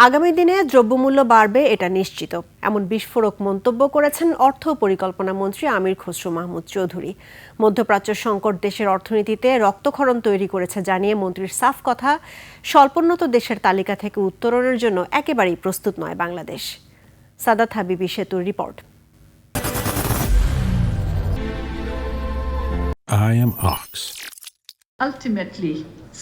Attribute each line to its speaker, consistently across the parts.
Speaker 1: আগামী দিনে দ্রব্যমূল্য বাড়বে এটা নিশ্চিত, এমন বিস্ফোরক মন্তব্য করেছেন অর্থ পরিকল্পনা মন্ত্রী আমির খসরু মাহমুদ চৌধুরী। মধ্যপ্রাচ্য সংকট দেশের অর্থনীতিতে রক্তক্ষরণ তৈরি করেছে জানিয়ে মন্ত্রীর সাফ কথা, স্বল্পোন্নত দেশের তালিকা থেকে উত্তরণের জন্য একেবারেই প্রস্তুত নয় বাংলাদেশ। সাদাত হাবিবি সেতুর report.
Speaker 2: I am Ox.
Speaker 3: Ultimately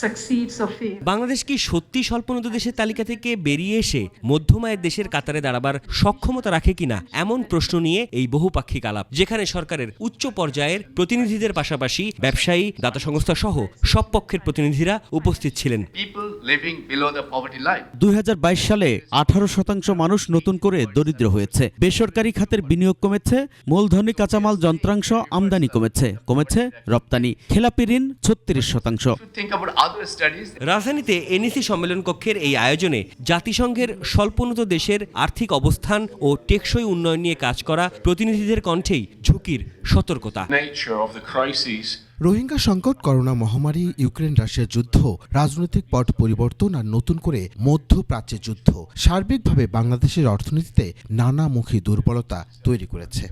Speaker 3: succeeds or fails.
Speaker 4: Bangladesh কি সত্যি স্বল্পোন্নত দেশের তালিকা থেকে বেরিয়ে এসে মধ্যম আয়ের দেশের কাতারে দাঁড়াবার সক্ষমতা রাখে কিনা, এমন প্রশ্ন নিয়ে এই বহুপাক্ষিক আলাপ, যেখানে সরকারের উচ্চ পর্যায়ের প্রতিনিধিদের পাশাপাশি ব্যবসায়ী, দাতা সংস্থা সহ সব পক্ষের প্রতিনিধিরা উপস্থিত ছিলেন।
Speaker 5: 2022 সালে 18% মানুষ নতুন করে দরিদ্র হয়েছে। বেসরকারি খাতের বিনিয়োগ কমেছে, মূলধনী কাঁচামাল যন্ত্রাংশ আমদানি কমেছে রপ্তানি, খেলাপি ঋণ 36%।
Speaker 4: রাজধানীতে এনইসি সম্মেলন কক্ষের এই আয়োজনে জাতিসংঘের স্বল্পোন্নত দেশের আর্থিক অবস্থান ও টেকসই উন্নয়ন নিয়ে কাজ করা প্রতিনিধিদের কণ্ঠেই ঝুঁকির সতর্কতা।
Speaker 6: রোহিঙ্গা সংকট, করোনা মহামারী, ইউক্রেন রাশিয়ার যুদ্ধ, রাজনৈতিক পট পরিবর্তন আর নতুন করে মধ্যপ্রাচ্যের যুদ্ধ সার্বিকভাবে বাংলাদেশের অর্থনীতিতে নানামুখী দুর্বলতা তৈরি করেছে।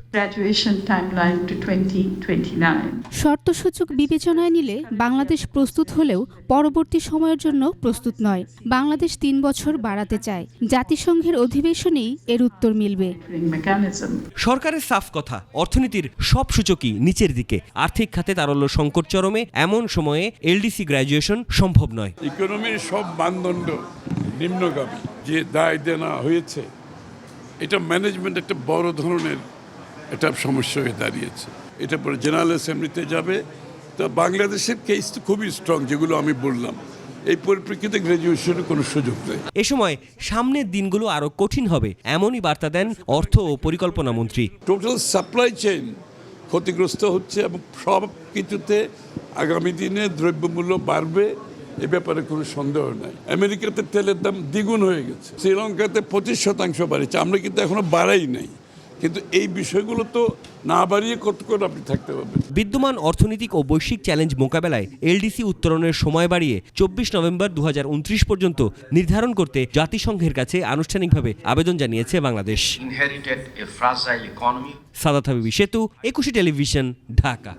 Speaker 7: শর্তসূচক বিবেচনায় নিলে বাংলাদেশ প্রস্তুত হলেও পরবর্তী সময়ের জন্য প্রস্তুত নয়। বাংলাদেশ 3 বছর বাড়াতে চায়, জাতিসংঘের অধিবেশনেই এর উত্তর মিলবে।
Speaker 4: সরকারের সাফ কথা, অর্থনীতির সব সূচকই নিচের দিকে, আর্থিক খাতে তারল্য সংকট চরমে, এমন সময়ে এলডিসি গ্র্যাজুয়েশন সম্ভব নয়।
Speaker 2: ইকোনমির সব মানদণ্ড নিম্নগামী, যে দায় দেনা হয়েছে এটা ম্যানেজমেন্ট একটা বড় ধরনের একটা সমস্যা হয়ে দাঁড়িয়েছে। এটা পরে জেনারেল অ্যাসেম্বলিতে যাবে। তা বাংলাদেশের কেস তো খুবই স্ট্রং, যেগুলো আমি বললাম। এই পরিপ্রেক্ষিতে গ্র্যাজুয়েশনের কোনো সুযোগ নেই।
Speaker 4: এ সময় সামনের দিনগুলো আরো কঠিন হবে, এমনই বার্তা দেন অর্থ ও পরিকল্পনা মন্ত্রী।
Speaker 2: টোটাল সাপ্লাই চেইন ক্ষতিগ্রস্ত হচ্ছে এবং সব কিছুতে আগামী দিনে দ্রব্যমূল্য বাড়বে, এ ব্যাপারে কোনো সন্দেহ নাই। আমেরিকাতে তেলের দাম দ্বিগুণ হয়ে গেছে, শ্রীলঙ্কাতে 25% বাড়িয়েছে, আমরা কিন্তু এখনো বাড়াই নাই। কিন্তু এই বিষয়গুলো তো না বাড়িয়ে কত করে আপনি থাকতে পারবেন।
Speaker 4: বিদ্যমান অর্থনৈতিক ও বৈশ্বিক চ্যালেঞ্জ মোকাবেলায় এলডিসি উত্তরণের সময় বাড়িয়ে 24 নভেম্বর 2029 পর্যন্ত নির্ধারণ করতে জাতিসংঘের কাছে আনুষ্ঠানিকভাবে আবেদন জানিয়েছে বাংলাদেশ। সাদাত হাবিবি সেতু, 21 টেলিভিশন, ঢাকা।